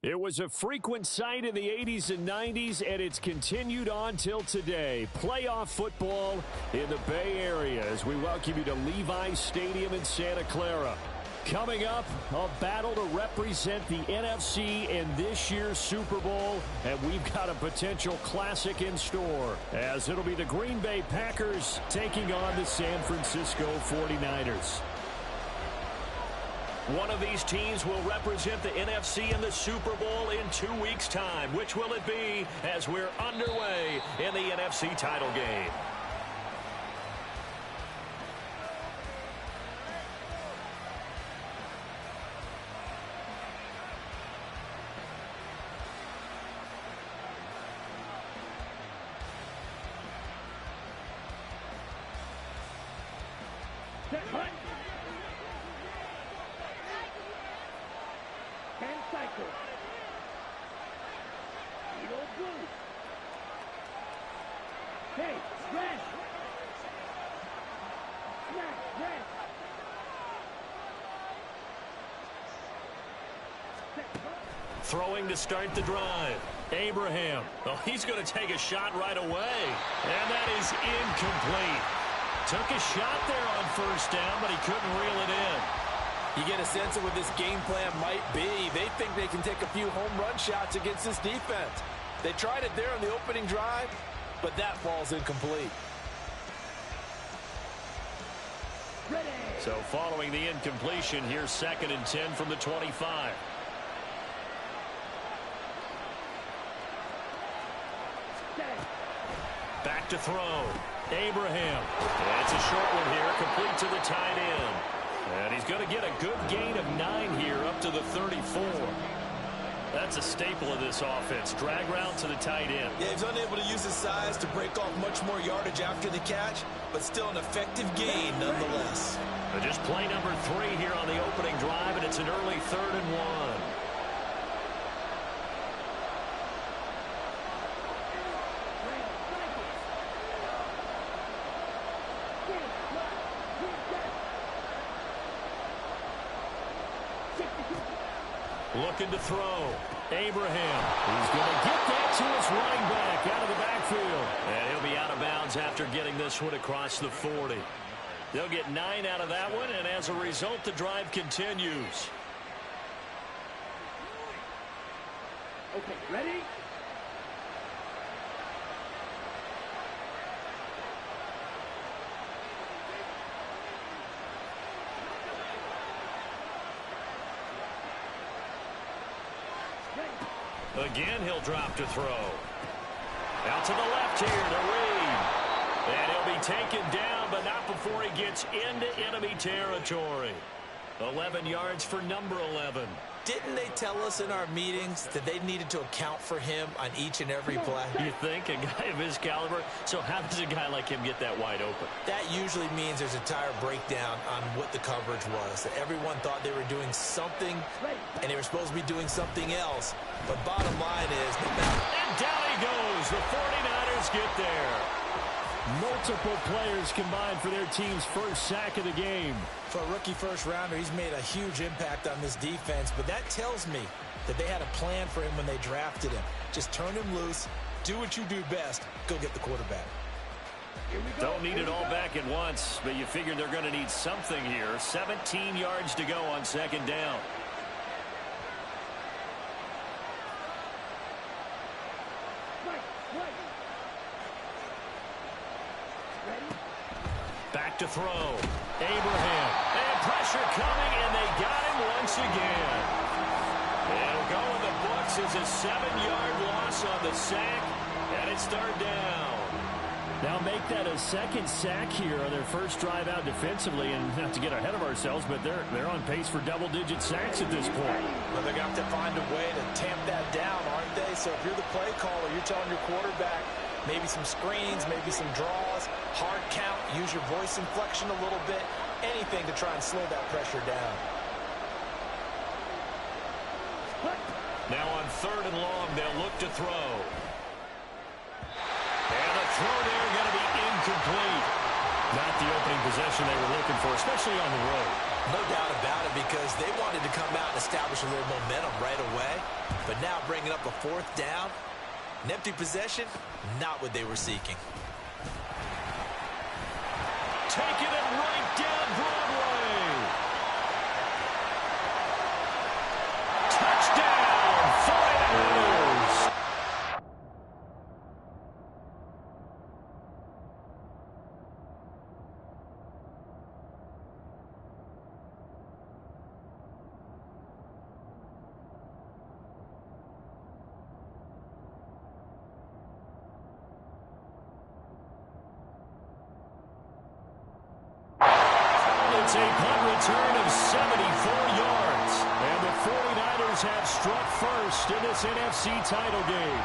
It was a frequent sight in the 80s and 90s, and it's continued on till today. Playoff football in the Bay Area as we welcome you to Levi's Stadium in Santa Clara. Coming up, a battle to represent the NFC in this year's Super Bowl, and we've got a potential classic in store, as it'll be the Green Bay Packers taking on the San Francisco 49ers. One of these teams will represent the NFC in the Super Bowl in 2 weeks' time. Which will it be as we're underway in the NFC title game? Throwing to start the drive. Abraham. Oh, he's going to take a shot right away. And that is incomplete. Took a shot there on first down, but he couldn't reel it in. You get a sense of what this game plan might be. They think they can take a few home run shots against this defense. They tried it there on the opening drive, but that ball's incomplete. So following the incompletion, here's 2nd and 10 from the 25. Back to throw. Abraham. It's a short one here, complete to the tight end. And he's going to get a good gain of 9 here up to the 34. That's a staple of this offense. Drag route to the tight end. Yeah, he's unable to use his size to break off much more yardage after the catch, but still an effective gain nonetheless. Just play number 3 here on the opening drive, and it's an early 3rd and 1. Looking to throw. Abraham. He's going to get that to his running back out of the backfield. And he'll be out of bounds after getting this one across the 40. They'll get 9 out of that one, and as a result, the drive continues. Okay, ready? Again, he'll drop to throw. Out to the left here to Reed. And he'll be taken down, but not before he gets into enemy territory. 11 yards for number 11. Didn't they tell us in our meetings that they needed to account for him on each and every play? You think? A guy of his caliber? So how does a guy like him get that wide open? That usually means there's a tire breakdown on what the coverage was. That everyone thought they were doing something, and they were supposed to be doing something else. But bottom line is... And down he goes. The 49ers get there. Multiple players combined for their team's first sack of the game. For a rookie first-rounder, he's made a huge impact on this defense, but that tells me that they had a plan for him when they drafted him. Just turn him loose, do what you do best, go get the quarterback. Don't need it all back at once, but you figure they're going to need something here. 17 yards to go on 2nd down. Back to throw. Abraham. And pressure coming, and they got him once again. It'll go in the books as a 7-yard loss on the sack, and it's 3rd down. Now make that a 2nd sack here on their first drive out defensively, and not to get ahead of ourselves, but they're on pace for double-digit sacks at this point. Well, they're going to have to find a way to tamp that down, aren't they? So if you're the play caller, you're telling your quarterback, maybe some screens, maybe some draws, hard count, use your voice inflection a little bit, anything to try and slow that pressure down. Now on 3rd and long, they'll look to throw. And the throw there going to be incomplete. Not the opening possession they were looking for, especially on the road. No doubt about it, because they wanted to come out and establish a little momentum right away. But now bringing up a fourth down, an empty possession, not what they were seeking. Taking it right down Broadway. Touchdown, 49ers. It's a punt return of 74 yards. And the 49ers have struck first in this NFC title game.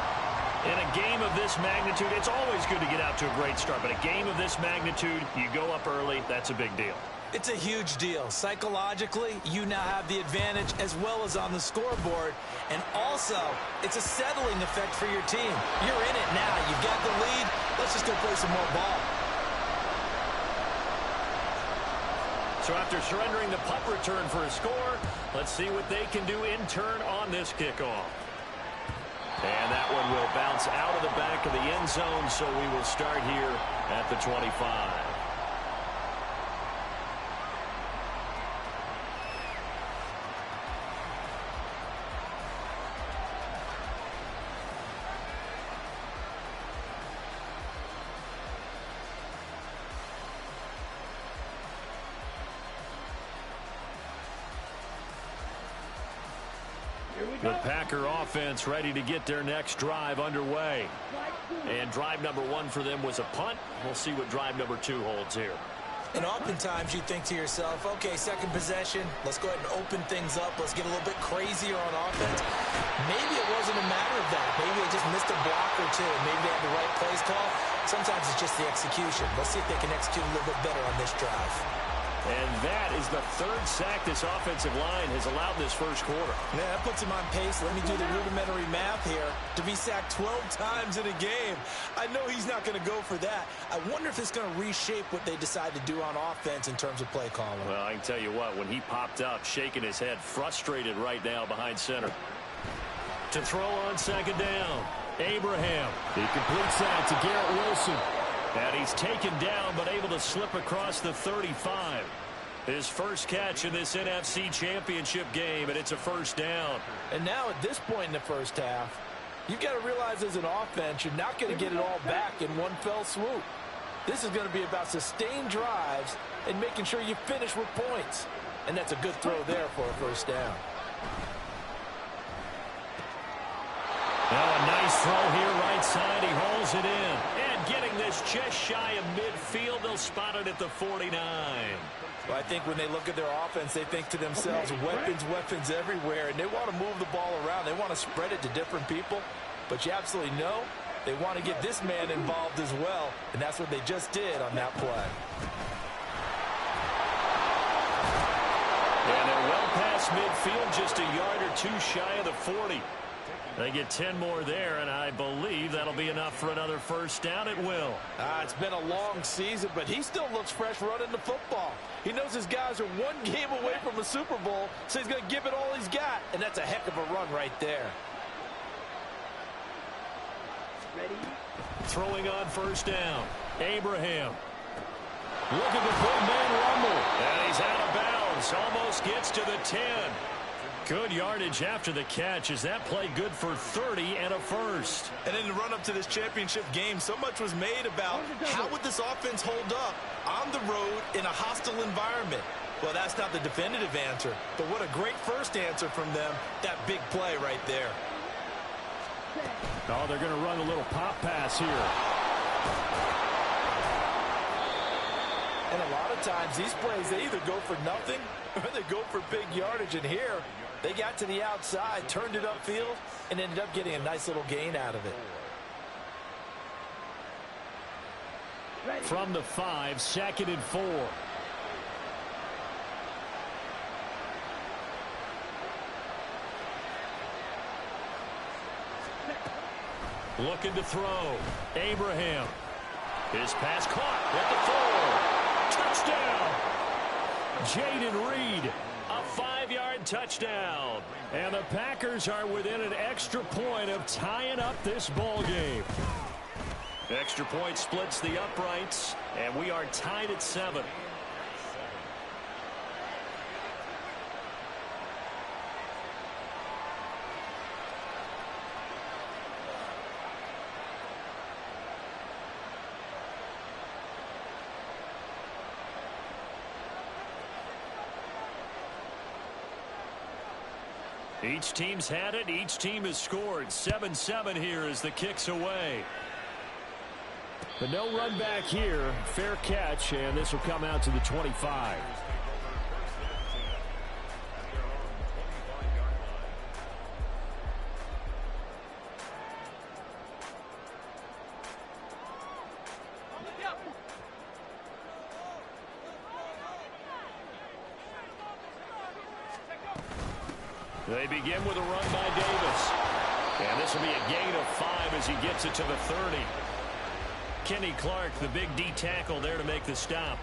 In a game of this magnitude, it's always good to get out to a great start. But a game of this magnitude, you go up early, that's a big deal. It's a huge deal. Psychologically, you now have the advantage as well as on the scoreboard. And also, it's a settling effect for your team. You're in it now. You've got the lead. Let's just go play some more ball. So after surrendering the punt return for a score, let's see what they can do in turn on this kickoff. And that one will bounce out of the back of the end zone, so we will start here at the 25. The Packer offense ready to get their next drive underway. And drive number one for them was a punt. We'll see what drive number two holds here. And oftentimes you think to yourself, okay, second possession, let's go ahead and open things up. Let's get a little bit crazier on offense. Maybe it wasn't a matter of that. Maybe they just missed a block or two. Maybe they had the right plays call. Sometimes it's just the execution. Let's see if they can execute a little bit better on this drive. And that is the third sack this offensive line has allowed this first quarter. Yeah, that puts him on pace. Let me do the rudimentary math here. To be sacked 12 times in a game, I know he's not going to go for that. I wonder if it's going to reshape what they decide to do on offense in terms of play calling. Well, I can tell you what, when he popped up, shaking his head, frustrated right now behind center. To throw on second down, Abraham. He completes that to Garrett Wilson. And he's taken down, but able to slip across the 35. His first catch in this NFC Championship game, and it's a first down. And now at this point in the first half, you've got to realize as an offense, you're not going to get it all back in one fell swoop. This is going to be about sustained drives and making sure you finish with points. And that's a good throw there for a first down. Now a nice throw here right side. He hauls it in. And getting this just shy of midfield, they'll spot it at the 49. Well, I think when they look at their offense, they think to themselves, weapons everywhere, and they want to move the ball around. They want to spread it to different people. But you absolutely know they want to get this man involved as well, and that's what they just did on that play. And they're well past midfield, just a yard or two shy of the 40. They get 10 more there, and I believe that'll be enough for another first down. It will. It's been a long season, but he still looks fresh running the football. He knows his guys are one game away from a Super Bowl, so he's going to give it all he's got, and that's a heck of a run right there. Ready? Throwing on first down, Abraham. Looking to put man rumble, and he's out of bounds. Almost gets to the 10. Good yardage after the catch. Is that play good for 30 and a first? And in the run-up to this championship game, so much was made about how would this offense hold up on the road in a hostile environment. Well, that's not the definitive answer, but what a great first answer from them. That big play right there. Oh, they're going to run a little pop pass here. And a lot of times, these plays, they either go for nothing or they go for big yardage. And here, they got to the outside, turned it upfield, and ended up getting a nice little gain out of it. From the 5, 2nd and 4. Looking to throw. Abraham. His pass caught at the 4. Touchdown. Jayden Reed, a 5-yard touchdown. And the Packers are within an extra point of tying up this ball game. Extra point splits the uprights, and we are tied at 7. Each team's had it. Each team has scored. 7-7 here as the kick's away. But no run back here. Fair catch, and this will come out to the 25. They begin with a run by Davis. And this will be a gain of 5 as he gets it to the 30. Kenny Clark, the big D tackle there to make the stop.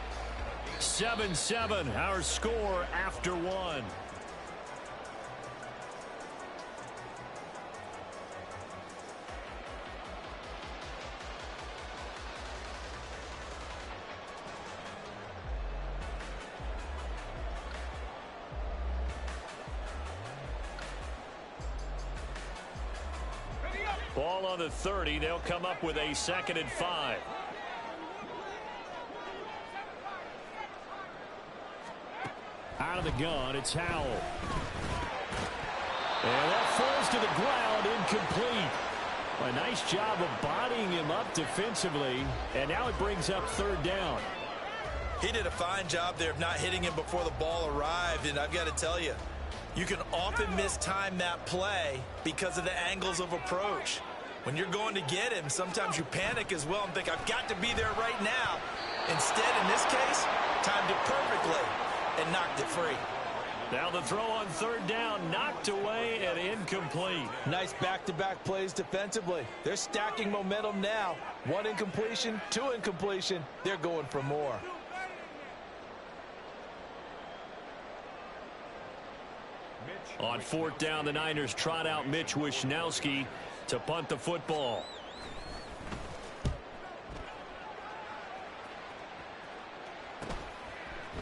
7-7, our score after 1. Ball on the 30. They'll come up with a 2nd and 5. Out of the gun, it's Howell. And that falls to the ground, incomplete. A nice job of bodying him up defensively, and now it brings up 3rd down. He did a fine job there of not hitting him before the ball arrived, and I've got to tell you, you can often mistime that play because of the angles of approach. When you're going to get him, sometimes you panic as well and think, I've got to be there right now. Instead, in this case, timed it perfectly and knocked it free. Now the throw on 3rd down, knocked away and incomplete. Nice back-to-back plays defensively. They're stacking momentum now. 1 incompletion, 2 incompletion. They're going for more. On 4th down, the Niners trot out Mitch Wishnowsky to punt the football.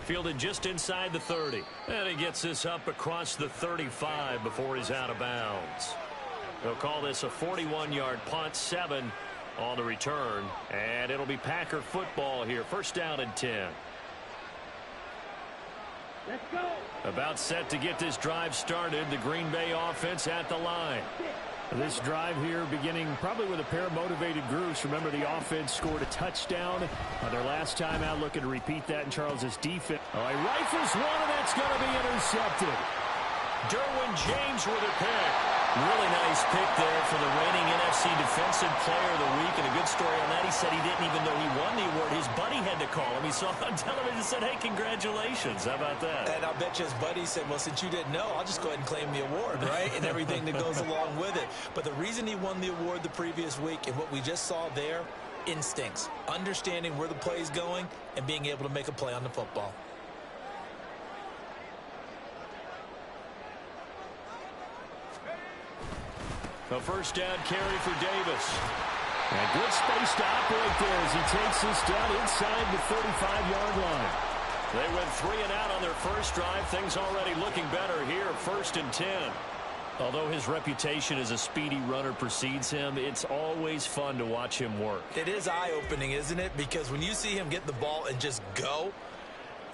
Fielded just inside the 30. And he gets this up across the 35 before he's out of bounds. They'll call this a 41-yard punt, 7 on the return. And it'll be Packer football here. 1st down and 10. Let's go. About set to get this drive started. The Green Bay offense at the line. This drive here beginning probably with a pair of motivated groups. Remember, the offense scored a touchdown on their last time out, looking to repeat that in Charles's defense. Oh, he rifles one, and that's going to be intercepted. Derwin James with a pick. Really nice pick there for the reigning NFC Defensive Player of the Week. And a good story on that, he said he didn't even know he won the award. His buddy had to call him. He saw it on television and said, hey, congratulations. How about that? And I bet you his buddy said, well, since you didn't know, I'll just go ahead and claim the award, right? And everything that goes along with it. But the reason he won the award the previous week and what we just saw there, instincts, understanding where the play is going and being able to make a play on the football. A 1st down carry for Davis. And good space to operate there as he takes this down inside the 35-yard line. They went 3 and out on their first drive. Things already looking better here. 1st and 10. Although his reputation as a speedy runner precedes him, it's always fun to watch him work. It is eye-opening, isn't it? Because when you see him get the ball and just go,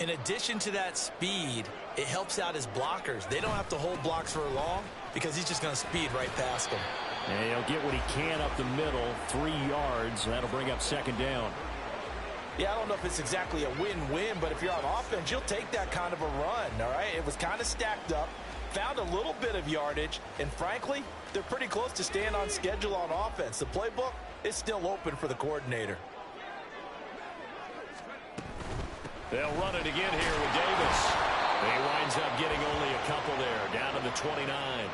in addition to that speed, it helps out his blockers. They don't have to hold blocks for long because he's just going to speed right past them. And he'll get what he can up the middle, 3 yards. That'll bring up 2nd down. Yeah, I don't know if it's exactly a win-win, but if you're on offense, you'll take that kind of a run, all right? It was kind of stacked up, found a little bit of yardage, and frankly, they're pretty close to staying on schedule on offense. The playbook is still open for the coordinator. They'll run it again here with Davis. And he winds up getting only a couple there, down to the 29.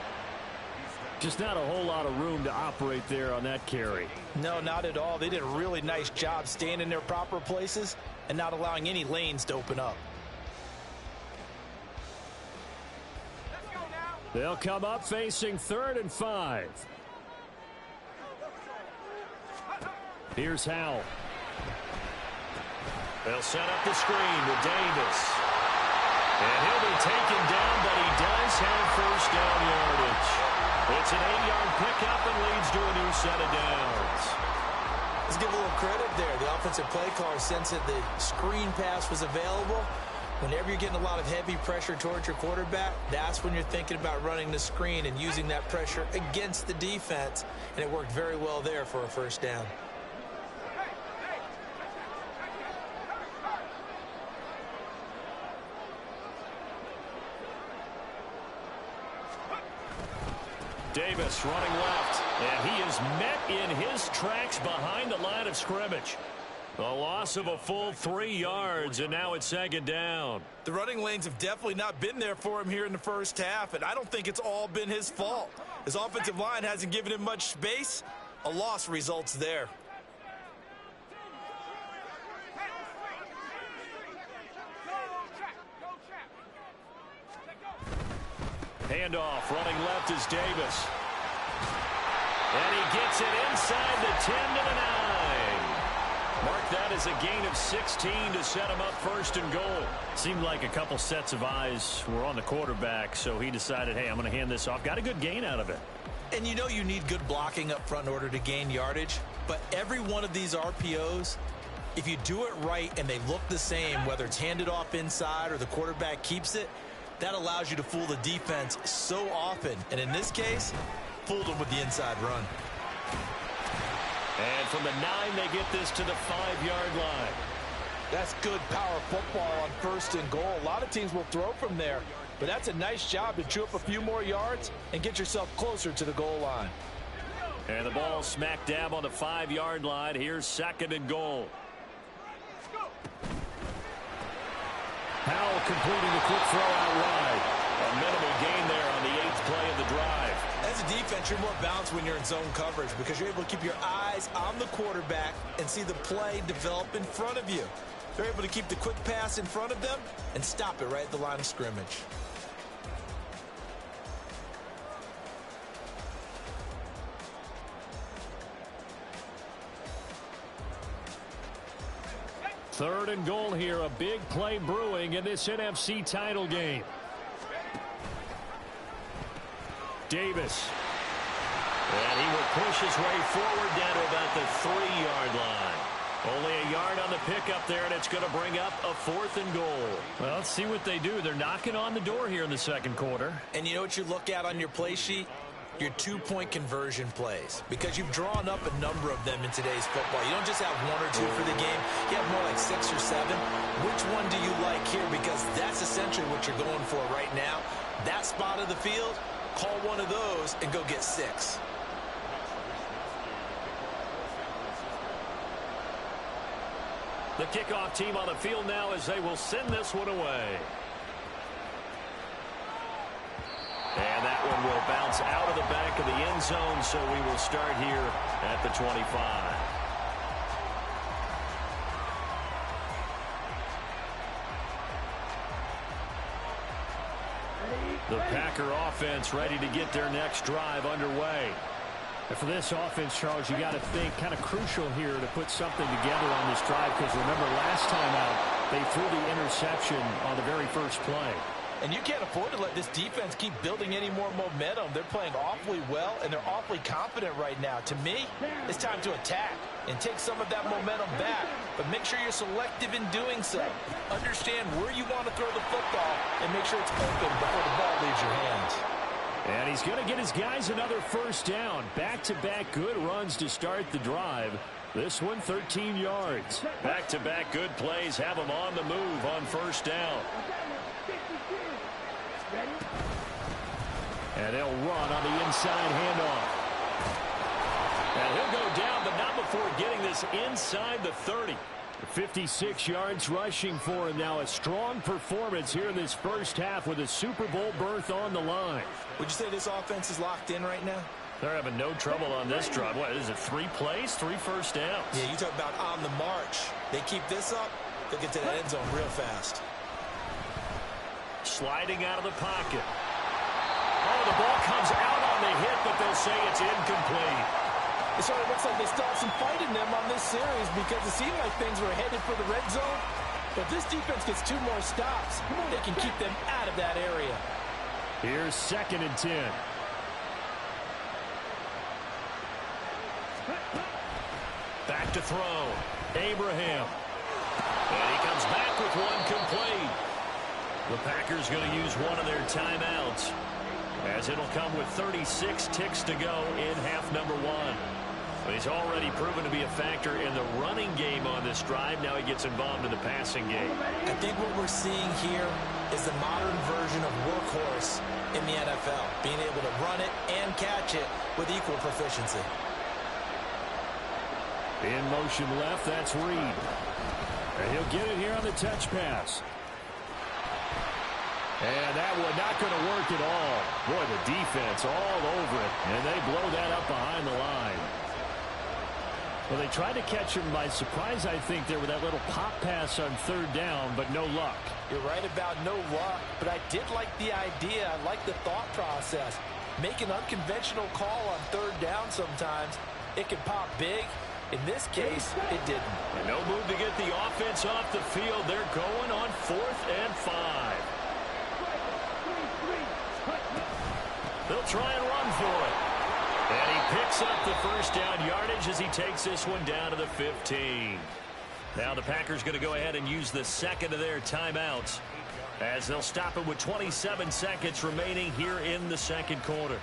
Just not a whole lot of room to operate there on that carry. No, not at all. They did a really nice job staying in their proper places and not allowing any lanes to open up. They'll come up facing 3rd and 5. Here's Howell. They'll set up the screen with Davis. And he'll be taken down, but he does have first down yardage. It's an 8-yard pickup and leads to a new set of downs. Let's give a little credit there. The offensive play caller sensed that the screen pass was available. Whenever you're getting a lot of heavy pressure towards your quarterback, that's when you're thinking about running the screen and using that pressure against the defense. And it worked very well there for a first down. Davis running left, and he is met in his tracks behind the line of scrimmage. A loss of a full 3 yards, and now it's 2nd down. The running lanes have definitely not been there for him here in the first half, and I don't think it's all been his fault. His offensive line hasn't given him much space. A loss results there. Handoff, running left is Davis. And he gets it inside the 10 to the 9. Mark that as a gain of 16 to set him up 1st and goal. Seemed like a couple sets of eyes were on the quarterback, so he decided, hey, I'm going to hand this off. Got a good gain out of it. And you know you need good blocking up front in order to gain yardage, but every one of these RPOs, if you do it right and they look the same, whether it's handed off inside or the quarterback keeps it, that allows you to fool the defense so often. And in this case, fooled them with the inside run. And from the 9, they get this to the 5-yard line. That's good power football on 1st and goal. A lot of teams will throw from there, but that's a nice job to chew up a few more yards and get yourself closer to the goal line. And the ball smack dab on the 5-yard line. Here's 2nd and goal. Howell completing the quick throw out wide. A minimal gain there on the 8th play of the drive. As a defense, you're more balanced when you're in zone coverage because you're able to keep your eyes on the quarterback and see the play develop in front of you. They're able to keep the quick pass in front of them and stop it right at the line of scrimmage. Third and goal here. A big play brewing in this NFC title game. Davis. And he will push his way forward down to about the 3-yard line. Only a yard on the pickup there, and it's going to bring up a 4th and goal. Well, let's see what they do. They're knocking on the door here in the 2nd quarter. And you know what you look at on your play sheet? Your 2-point conversion plays. Because you've drawn up a number of them in today's football. You don't just have 1 or 2 for the game. You have more like 6 or 7. Which one do you like here? Because that's essentially what you're going for right now. That spot of the field, call one of those and go get 6. The kickoff team on the field now as they will send this one away. And that one will bounce out of the back of the end zone, so we will start here at the 25. The Packer offense ready to get their next drive underway. And for this offense, Charles, you got to think kind of crucial here to put something together on this drive, because remember last time out they threw the interception on the very first play. And you can't afford to let this defense keep building any more momentum. They're playing awfully well, and they're awfully confident right now. To me, it's time to attack and take some of that momentum back. But make sure you're selective in doing so. Understand where you want to throw the football and make sure it's open before the ball leaves your hands. And he's going to get his guys another first down. Back-to-back good runs to start the drive. This one 13 yards. Back-to-back good plays have them on the move on first down. And they'll run on the inside handoff. And he'll go down, but not before getting this inside the 30. 56 yards rushing for him now. A strong performance here in this first half with a Super Bowl berth on the line. Would you say this offense is locked in right now? They're having no trouble on this drive. What is it, 3 plays, 3 first downs? Yeah, you talk about on the march. They keep this up, they'll get to the end zone real fast. Sliding out of the pocket. Oh, the ball comes out on the hit, but they'll say it's incomplete. It sort of looks like they still have some fight in them on this series because it seemed like things were headed for the red zone. But this defense gets 2 more stops. They can keep them out of that area. Here's 2nd and 10. Back to throw. Abraham. And he comes back with one complete. The Packers going to use one of their timeouts, as it'll come with 36 ticks to go in half number 1. But he's already proven to be a factor in the running game on this drive. Now he gets involved in the passing game. I think what we're seeing here is the modern version of workhorse in the NFL, being able to run it and catch it with equal proficiency. In motion left, that's Reed. And he'll get it here on the touch pass. And that one not going to work at all. Boy, the defense all over it. And they blow that up behind the line. Well, they tried to catch him by surprise, I think, there with that little pop pass on 3rd down, but no luck. You're right about no luck, but I did like the idea. I like the thought process. Make an unconventional call on 3rd down sometimes. It can pop big. In this case, it didn't. And no move to get the offense off the field. They're going on 4th and 5. They'll try and run for it. And he picks up the 1st down yardage as he takes this one down to the 15. Now the Packers going to go ahead and use the 2nd of their timeouts, as they'll stop it with 27 seconds remaining here in the 2nd quarter.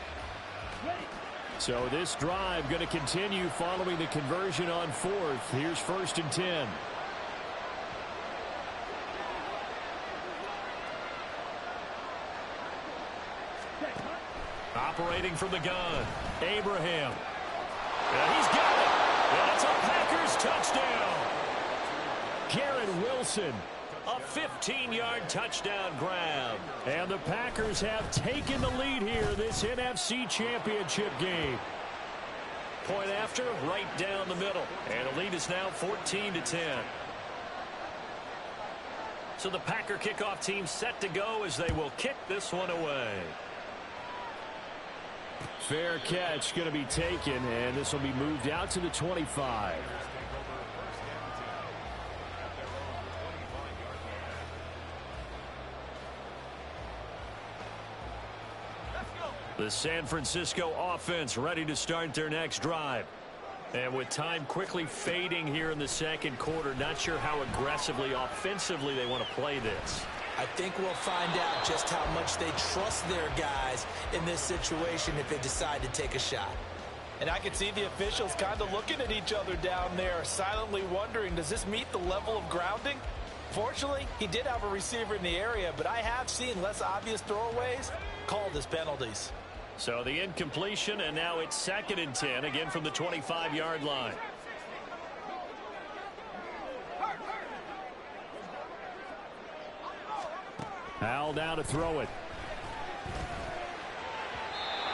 So this drive going to continue following the conversion on 4th. Here's 1st and 10. Operating from the gun, Abraham. And he's got it. And it's a Packers touchdown. Garrett Wilson. A 15-yard touchdown grab. And the Packers have taken the lead here this NFC Championship game. Point after, right down the middle. And the lead is now 14-10. So the Packer kickoff team set to go as they will kick this one away. Fair catch going to be taken, and this will be moved out to the 25. The San Francisco offense ready to start their next drive. And with time quickly fading here in the 2nd quarter, not sure how aggressively, offensively they want to play this. I think we'll find out just how much they trust their guys in this situation if they decide to take a shot. And I can see the officials kind of looking at each other down there, silently wondering, does this meet the level of grounding? Fortunately, he did have a receiver in the area, but I have seen less obvious throwaways called as penalties. So the incompletion, and now it's 2nd and 10, again from the 25-yard line. Howell down to throw it.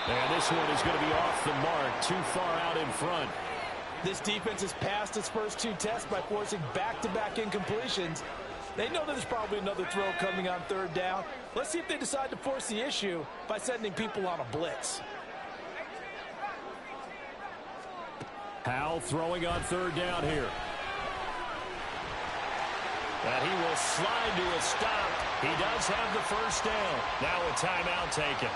And this one is going to be off the mark, too far out in front. This defense has passed its first 2 tests by forcing back-to-back incompletions. They know there's probably another throw coming on 3rd down. Let's see if they decide to force the issue by sending people on a blitz. Howell throwing on 3rd down here. And he will slide to a stop. He does have the 1st down. Now a timeout taken.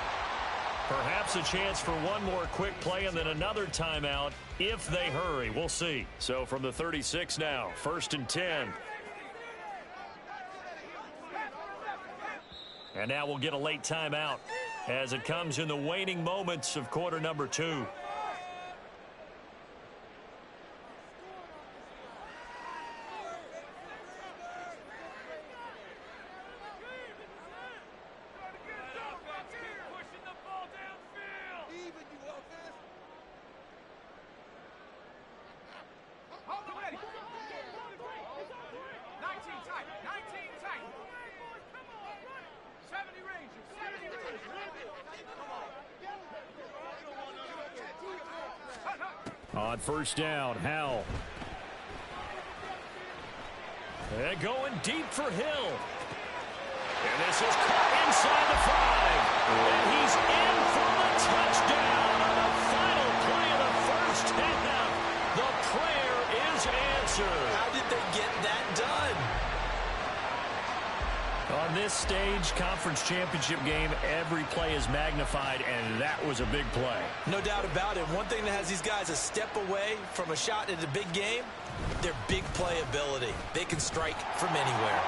Perhaps a chance for one more quick play and then another timeout if they hurry. We'll see. So from the 36 now, 1st and 10. And now we'll get a late timeout as it comes in the waning moments of quarter number 2. On 1st down, Howell. And going deep for Hill. And this is caught inside the 5. And he's in touchdown on the final play of the first half. The prayer is answered. How did they get that done? On this stage, conference championship game, every play is magnified, and that was a big play. No doubt about it. One thing that has these guys a step away from a shot at a big game, their big play ability. They can strike from anywhere.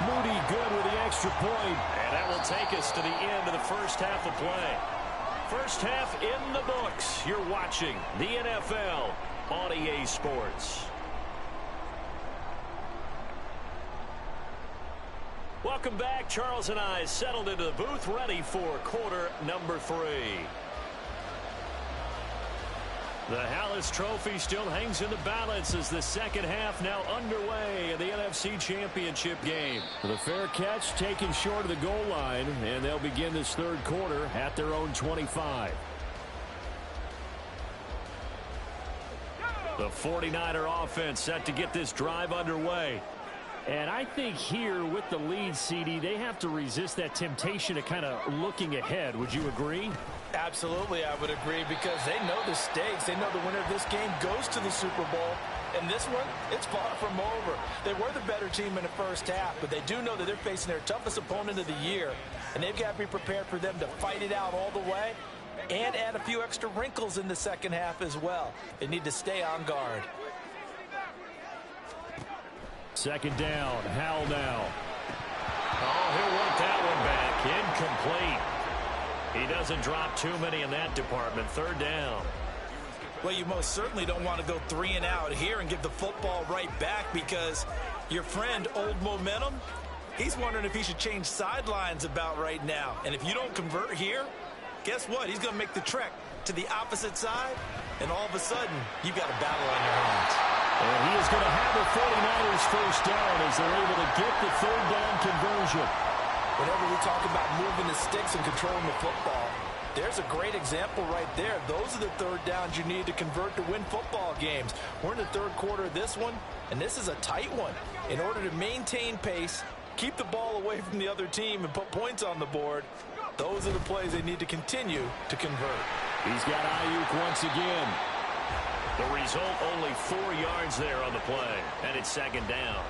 Moody good with the extra point. And that will take us to the end of the first half of play. First half in the books. You're watching the NFL on EA Sports. Welcome back. Charles and I settled into the booth, ready for quarter number 3. The Hallis Trophy still hangs in the balance as the second half now underway in the NFC Championship game. The fair catch taken short of the goal line, and they'll begin this third quarter at their own 25. The 49er offense set to get this drive underway. And I think here with the lead, CD, they have to resist that temptation of kind of looking ahead. Would you agree? Absolutely, I would agree, because they know the stakes. They know the winner of this game goes to the Super Bowl. And this one, it's far from over. They were the better team in the first half, but they do know that they're facing their toughest opponent of the year. And they've got to be prepared for them to fight it out all the way and add a few extra wrinkles in the second half as well. They need to stay on guard. Second down, Howell now. Oh, he'll work that one back. Incomplete. He doesn't drop too many in that department. Third down. Well, you most certainly don't want to go 3 and out here and give the football right back, because your friend, Old Momentum, he's wondering if he should change sidelines about right now. And if you don't convert here, guess what? He's going to make the trek to the opposite side, and all of a sudden, you've got a battle on your hands. And he is going to have the 49ers first down as they're able to get the third down conversion. Whenever we talk about moving the sticks and controlling the football, there's a great example right there. Those are the third downs you need to convert to win football games. We're in the third quarter of this one, and this is a tight one. In order to maintain pace, keep the ball away from the other team, and put points on the board, those are the plays they need to continue to convert. He's got Ayuk once again. The result, only 4 yards there on the play, and it's second down.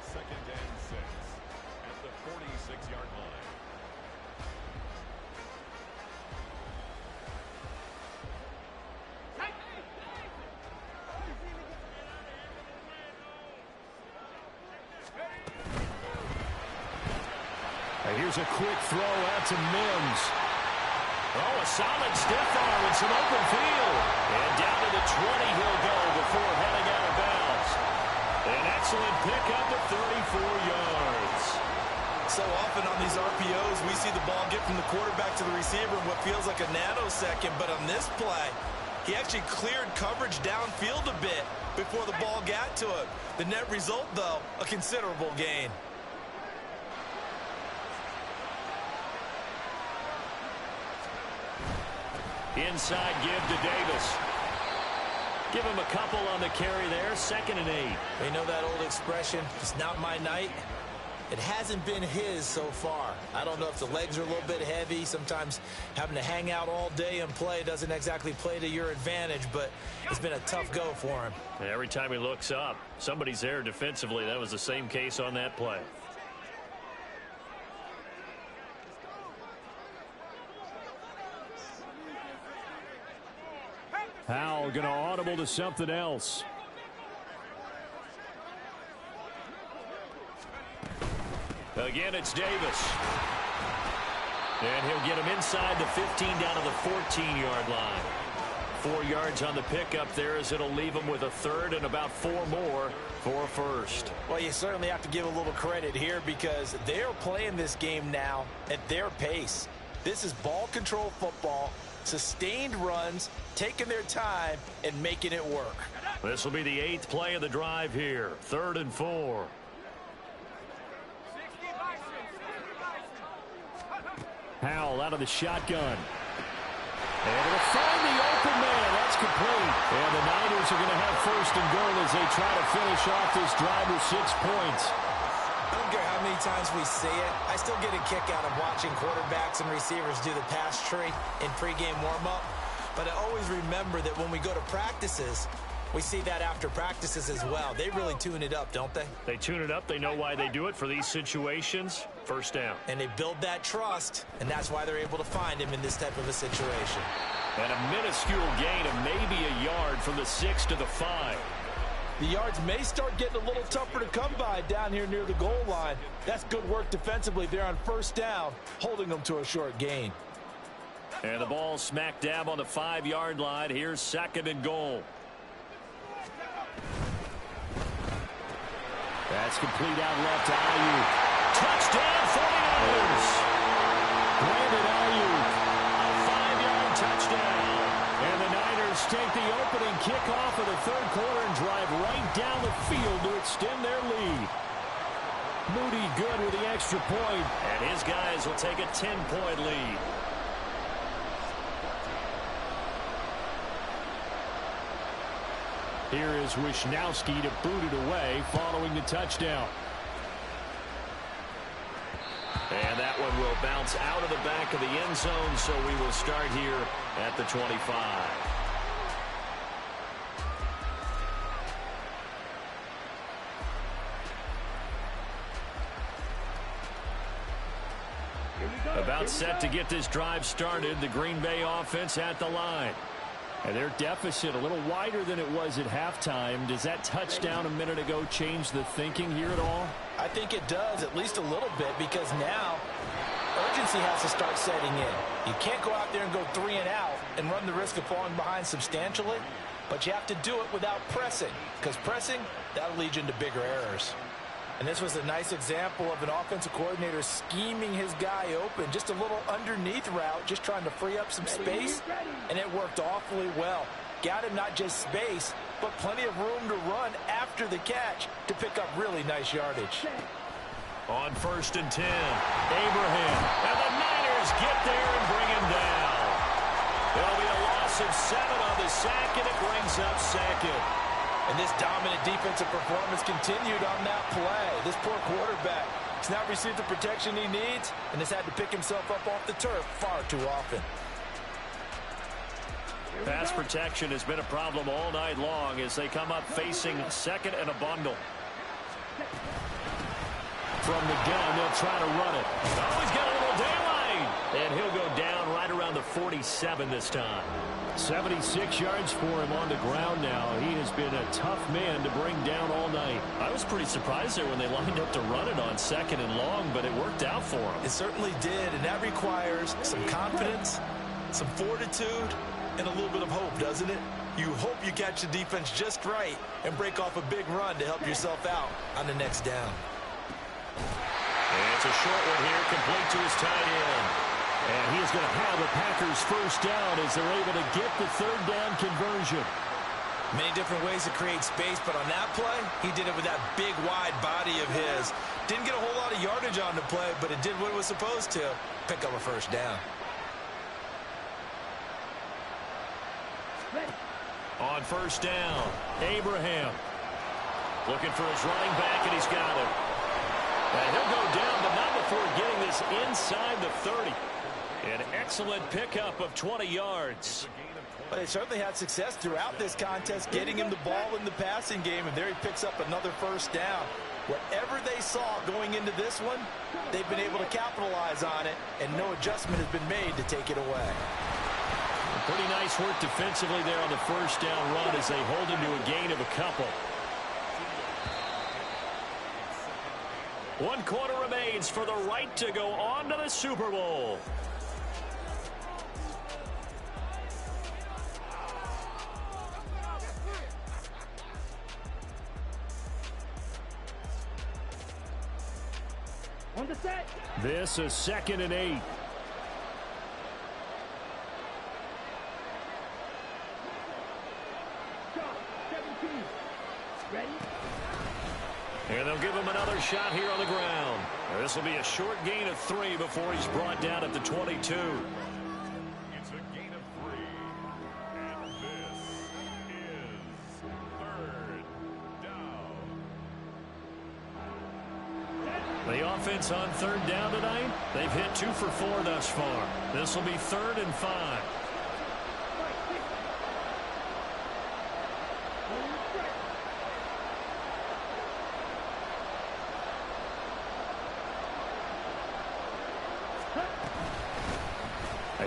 Second and 6 at the 46-yard line. Here's a quick throw out to Mims. Oh, a solid stiff arm and some open field. And down to the 20 he'll go before heading out of bounds. An excellent pickup at 34 yards. So often on these RPOs, we see the ball get from the quarterback to the receiver in what feels like a nanosecond. But on this play, he actually cleared coverage downfield a bit before the ball got to him. The net result, though, a considerable gain. Inside give to Davis. Give him a couple on the carry there. 2nd and 8. You know that old expression, it's not my night? It hasn't been his so far. I don't know if the legs are a little bit heavy. Sometimes having to hang out all day and play doesn't exactly play to your advantage, but it's been a tough go for him. And every time he looks up, somebody's there defensively. That was the same case on that play. Howell going to audible to something else. Again, it's Davis. And he'll get him inside the 15 down to the 14-yard line. 4 yards on the pickup there, as it'll leave him with a third and about 4 more for a first. Well, you certainly have to give a little credit here, because they're playing this game now at their pace. This is ball control football. Sustained runs, taking their time, and making it work. This will be the 8th play of the drive here. 3rd and 4. Howell out of the shotgun. And it'll find the open man. That's complete. And the Niners are going to have 1st and goal as they try to finish off this drive with 6 points. I don't care how many times we see it. I still get a kick out of watching quarterbacks and receivers do the pass tree in pregame warm-up. But I always remember that when we go to practices, we see that after practices as well. They really tune it up, don't they? They tune it up. They know why they do it for these situations. First down. And they build that trust, and that's why they're able to find him in this type of a situation. And a minuscule gain of maybe a yard from the 6 to the 5. The yards may start getting a little tougher to come by down here near the goal line. That's good work defensively there on first down, holding them to a short gain. And the ball smack dab on the 5-yard line. Here's 2nd and goal. That's complete out left to Ayuk. Touchdown 49ers. Brandon Ayuk. A 5-yard touchdown. And the Niners take the opening kickoff of the third quarter and drive right down the field to extend their lead. Moody good with the extra point. And his guys will take a 10-point lead. Here is Wishnowski to boot it away following the touchdown. And that one will bounce out of the back of the end zone, so we will start here at the 25. About set to get this drive started, the Green Bay offense at the line. And their deficit a little wider than it was at halftime. Does that touchdown a minute ago change the thinking here at all? I think it does, at least a little bit, because now urgency has to start setting in. You can't go out there and go 3 and out and run the risk of falling behind substantially, but you have to do it without pressing, because pressing, that'll lead you into bigger errors. And this was a nice example of an offensive coordinator scheming his guy open. Just a little underneath route, just trying to free up some space, and it worked awfully well. Got him not just space, but plenty of room to run after the catch to pick up really nice yardage. On 1st and 10, Abraham. And the Niners get there and bring him down. There'll be a loss of 7 on the sack, and it brings up 2nd. And this dominant defensive performance continued on that play. This poor quarterback has not received the protection he needs and has had to pick himself up off the turf far too often. Pass protection has been a problem all night long as they come up facing 2nd and a bundle. From the gun, they'll try to run it. Oh, he's got a little daylight. And he'll go down right around the 47 this time. 76 yards for him on the ground now. He has been a tough man to bring down all night. I was pretty surprised there when they lined up to run it on 2nd and long, but it worked out for him. It certainly did, and that requires some confidence, some fortitude, and a little bit of hope, doesn't it? You hope you catch the defense just right and break off a big run to help yourself out on the next down. And it's a short one here, complete to his tight end. And he's going to have the Packers first down as they're able to get the 3rd down conversion. Many different ways to create space, but on that play, he did it with that big, wide body of his. Didn't get a whole lot of yardage on the play, but it did what it was supposed to, pick up a first down. On 1st down, Abraham looking for his running back, and he's got him. And he'll go down, but not before getting this inside the 30. An excellent pickup of 20 yards. But they certainly had success throughout this contest, getting him the ball in the passing game, and there he picks up another first down. Whatever they saw going into this one, they've been able to capitalize on it, and no adjustment has been made to take it away. Pretty nice work defensively there on the first down run as they hold him to a gain of a couple. 1 quarter remains for the right to go on to the Super Bowl. On the set. This is 2nd and 8. Shot. 17. Ready? And they'll give him another shot here on the ground. This will be a short gain of 3 before he's brought down at the 22. It's a gain of 3. And this is 3rd down. The offense on third down tonight, they've hit 2 for 4 thus far. This will be 3rd and 5.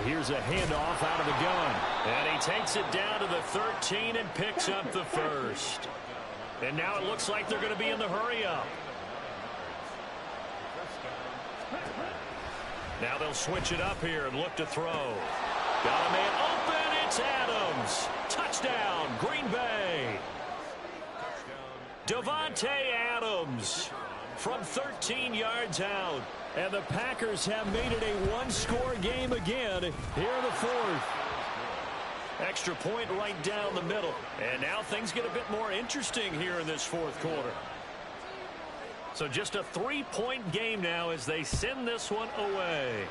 Here's a handoff out of the gun. And he takes it down to the 13 and picks up the first. And now it looks like they're going to be in the hurry-up. Now they'll switch it up here and look to throw. Got a man open. It's Adams. Touchdown, Green Bay. Davante Adams from 13 yards out. And the Packers have made it a one-score game again here in the 4th. Extra point right down the middle. And now things get a bit more interesting here in this 4th quarter. So just a 3-point game now as they send this one away.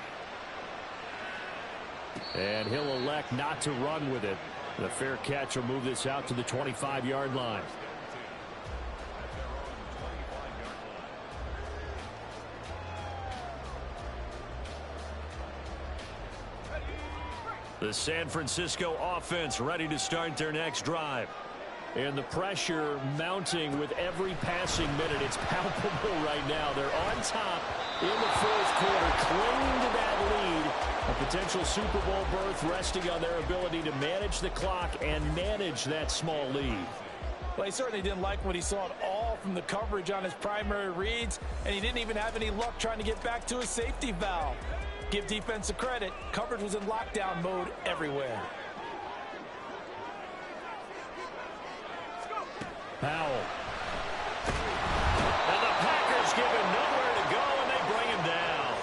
And he'll elect not to run with it. The fair catch will move this out to the 25-yard line. The San Francisco offense ready to start their next drive. And the pressure mounting with every passing minute. It's palpable right now. They're on top in the 4th quarter, clinging to that lead. A potential Super Bowl berth resting on their ability to manage the clock and manage that small lead. Well, he certainly didn't like what he saw at all from the coverage on his primary reads, and he didn't even have any luck trying to get back to his safety valve. Give defense a credit. Coverage was in lockdown mode everywhere. Powell. And the Packers give him nowhere to go, and they bring him down.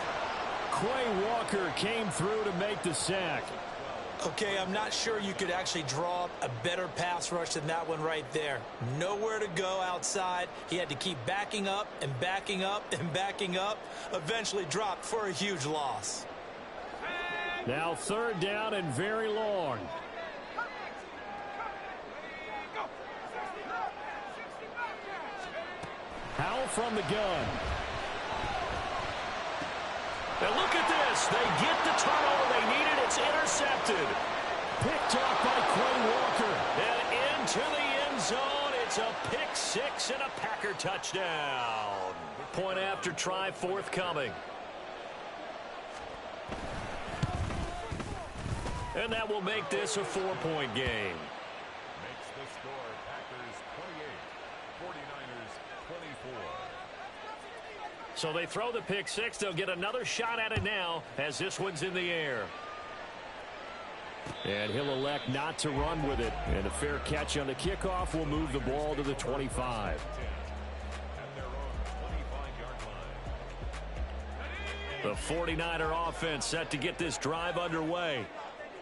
Quay Walker came through to make the sack. Okay, I'm not sure you could actually draw up a better pass rush than that one right there. Nowhere to go outside. He had to keep backing up and backing up and backing up. Eventually dropped for a huge loss. Now 3rd down and very long. Powell from the gun. And look at this. They get the turnover they needed. It's intercepted. Picked off by Quay Walker. And into the end zone. It's a pick 6 and a Packer touchdown. Point after try forthcoming. And that will make this a 4-point game. Makes the score Packers 28, 49ers 24. So they throw the pick 6. They'll get another shot at it now as this one's in the air. And he'll elect not to run with it. And a fair catch on the kickoff will move the ball to the 25. At their own 25-yard line. The 49er offense set to get this drive underway.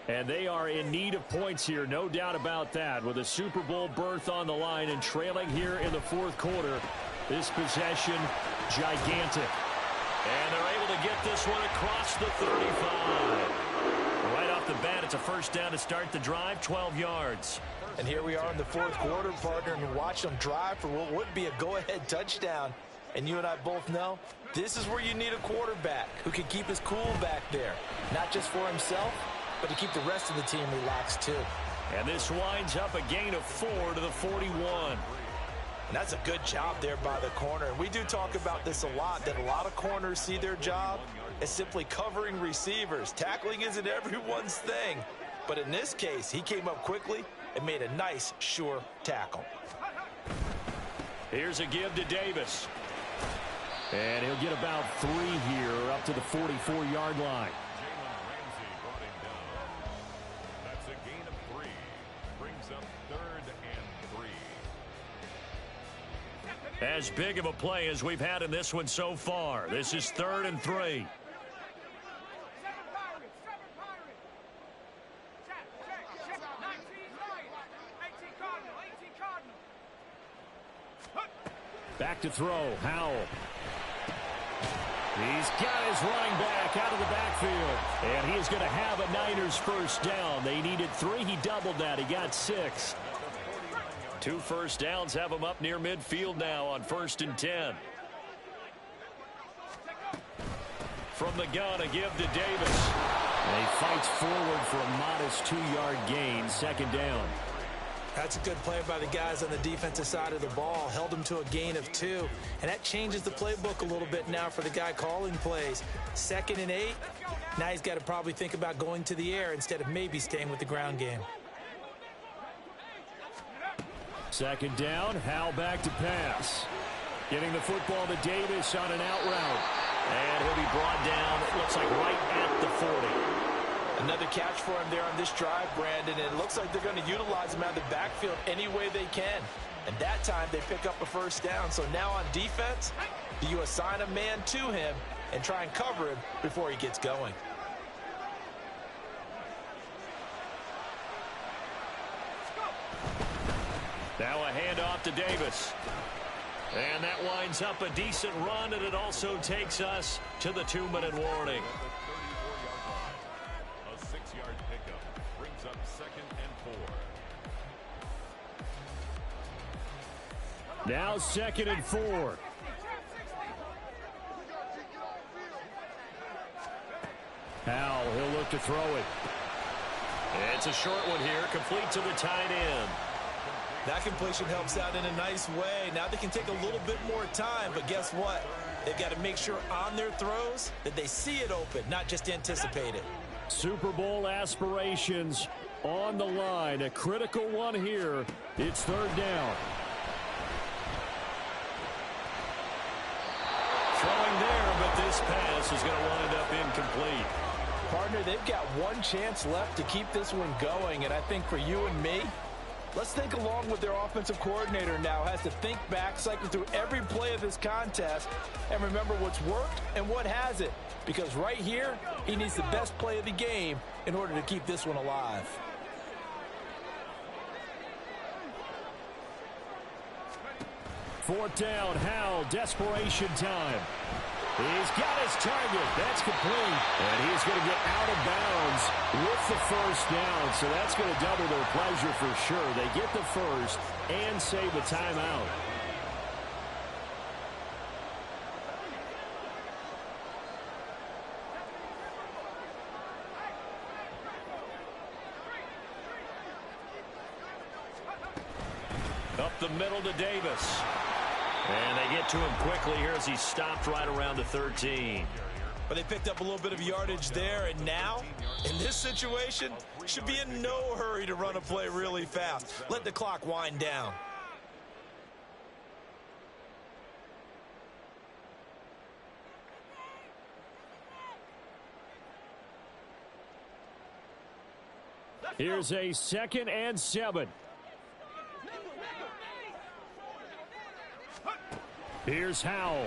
And they are in need of points here, no doubt about that. With a Super Bowl berth on the line and trailing here in the 4th quarter, this possession gigantic. And they're able to get this one across the 35. Right off the bat, it's a 1st down to start the drive, 12 yards. And here we are in the 4th quarter, partner, and watch them drive for what would be a go-ahead touchdown. And you and I both know this is where you need a quarterback who can keep his cool back there, not just for himself, but to keep the rest of the team relaxed too. And this winds up a gain of 4 to the 41. And that's a good job there by the corner. And we do talk about this a lot, that a lot of corners see their job as simply covering receivers. Tackling isn't everyone's thing. But in this case, he came up quickly and made a nice, sure tackle. Here's a give to Davis. And he'll get about 3 here up to the 44-yard line. That's a gain of 3. Brings up 3rd and 3. As big of a play as we've had in this one so far. This is 3rd and 3. Back to throw, Howell. He's got his running back out of the backfield. And he is going to have a Niners 1st down. They needed 3. He doubled that. He got 6. 2 first downs have him up near midfield now on 1st and 10. From the gun, a give to Davis. And he fights forward for a modest 2-yard gain, second down. That's a good play by the guys on the defensive side of the ball. Held them to a gain of 2. And that changes the playbook a little bit now for the guy calling plays. 2nd and 8. Now he's got to probably think about going to the air instead of maybe staying with the ground game. Second down, Howell back to pass. Getting the football to Davis on an out route. And he'll be brought down, it looks like right at the 40. Another catch for him there on this drive, Brandon. And it looks like they're going to utilize him out of the backfield any way they can. And that time they pick up a first down. So now on defense, do you assign a man to him and try and cover him before he gets going? Now a handoff to Davis. And that winds up a decent run, and it also takes us to the 2-minute warning. A 6-yard pickup brings up 2nd and 4. Now 2nd and 4. Howell, he'll look to throw it. It's a short one here, complete to the tight end. That completion helps out in a nice way. Now they can take a little bit more time, but guess what? They've got to make sure on their throws that they see it open, not just anticipate it. Super Bowl aspirations on the line. A critical one here. It's 3rd down. Throwing there, but this pass is going to wind up incomplete. Partner, they've got one chance left to keep this one going, and I think for you and me, let's think along with their offensive coordinator now. Has to think back, cycle through every play of this contest, and remember what's worked and what hasn't. Because right here, he needs the best play of the game in order to keep this one alive. Fourth down, Howell, desperation time. He's got his target. That's complete. And he's going to get out of bounds with the first down. So that's going to double their pleasure for sure. They get the first and save a timeout. Up the middle to Davis. And they get to him quickly here as he stopped right around the 13. But they picked up a little bit of yardage there, and now, in this situation, should be in no hurry to run a play really fast. Let the clock wind down. Here's a 2nd and 7. Here's Howell.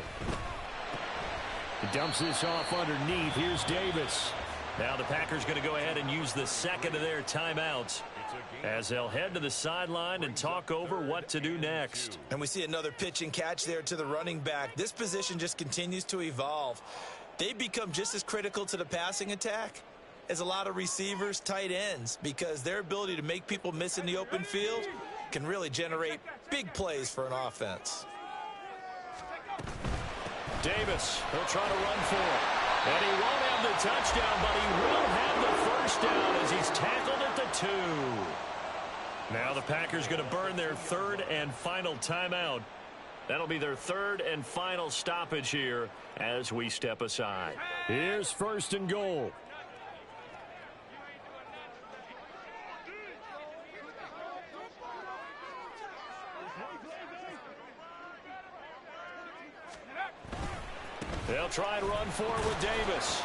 He dumps this off underneath. Here's Davis. Now the Packers going to go ahead and use the second of their timeouts as they'll head to the sideline and talk over what to do next. And we see another pitch and catch there to the running back. This position just continues to evolve. They become just as critical to the passing attack as a lot of receivers, tight ends, because their ability to make people miss in the open field can really generate big plays for an offense. Davis, he'll try to run for it. And he won't have the touchdown, but he will have the first down as he's tackled at the 2. Now the Packers going to burn their 3rd and final timeout. That'll be their 3rd and final stoppage here as we step aside. Here's 1st and goal. They'll try and run forward with Davis.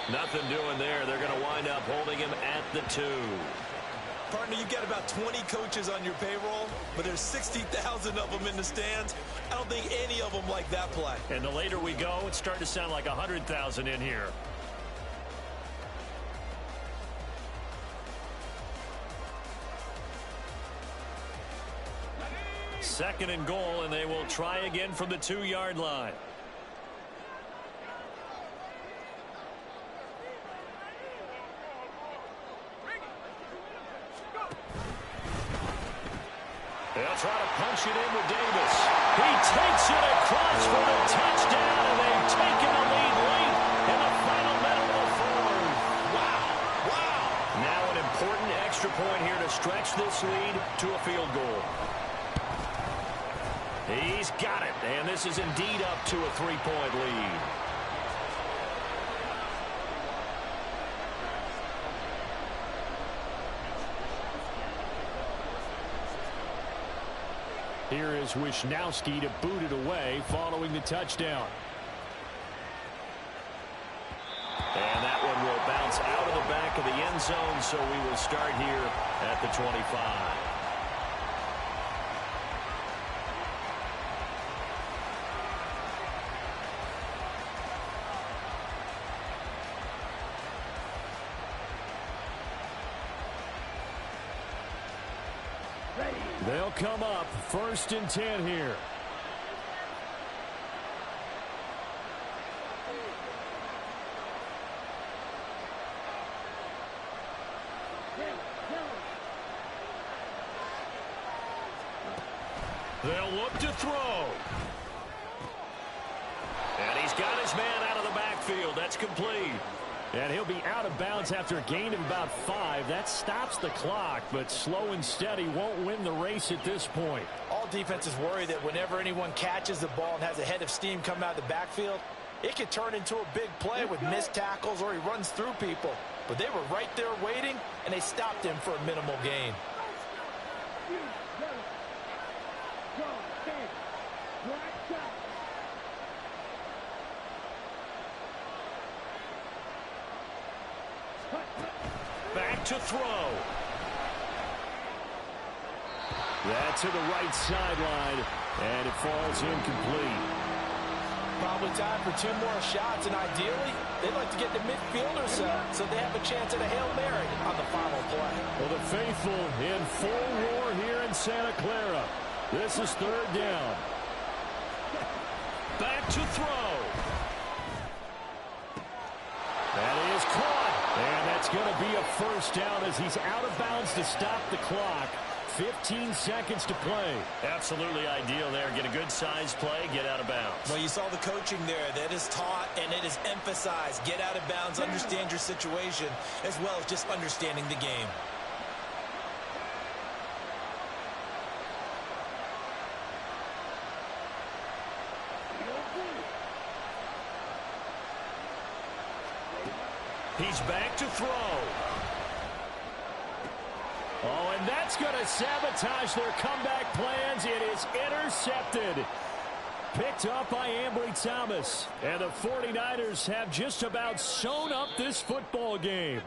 Nothing doing there. They're going to wind up holding him at the 2. Partner, you've got about 20 coaches on your payroll, but there's 60,000 of them in the stands. I don't think any of them like that play. And the later we go, it's starting to sound like 100,000 in here. Second and goal, and they will try again from the 2-yard line. They'll try to punch it in with Davis. He takes it across for a touchdown, and they've taken the lead late in the point here to stretch this lead to a field goal. He's got it, and this is indeed up to a 3-point lead. Here is Wisnowski to boot it away following the touchdown. And that one will bounce out of the back of the end zone, so we will start here at the 25. They'll come up 1st and 10 here. They'll look to throw. And he's got his man out of the backfield. That's complete. And he'll be out of bounds after a gain of about 5. That stops the clock, but slow and steady won't win the race at this point. All defenses worry that whenever anyone catches the ball and has a head of steam coming out of the backfield, it could turn into a big play with missed tackles or he runs through people. But they were right there waiting, and they stopped him for a minimal gain. Back to throw. That to the right sideline, and it falls incomplete. Probably time for 2 more shots, and ideally, they'd like to get the midfielder so they have a chance at a Hail Mary on the final play. Well, the faithful in full roar here in Santa Clara. This is 3rd down. Back to throw. That is caught. And that's going to be a 1st down as he's out of bounds to stop the clock. 15 seconds to play. Absolutely ideal there. Get a good size play, get out of bounds. Well, you saw the coaching there. That is taught and it is emphasized. Get out of bounds, understand your situation, as well as just understanding the game. He's back to throw. Oh, and that's going to sabotage their comeback plans. It is intercepted. Picked up by Ambry Thomas. And the 49ers have just about sewn up this football game.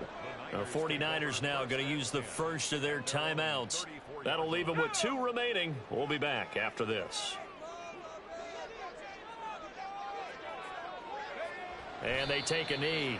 The 49ers now going to use the first of their timeouts. That'll leave them with 2 remaining. We'll be back after this. And they take a knee.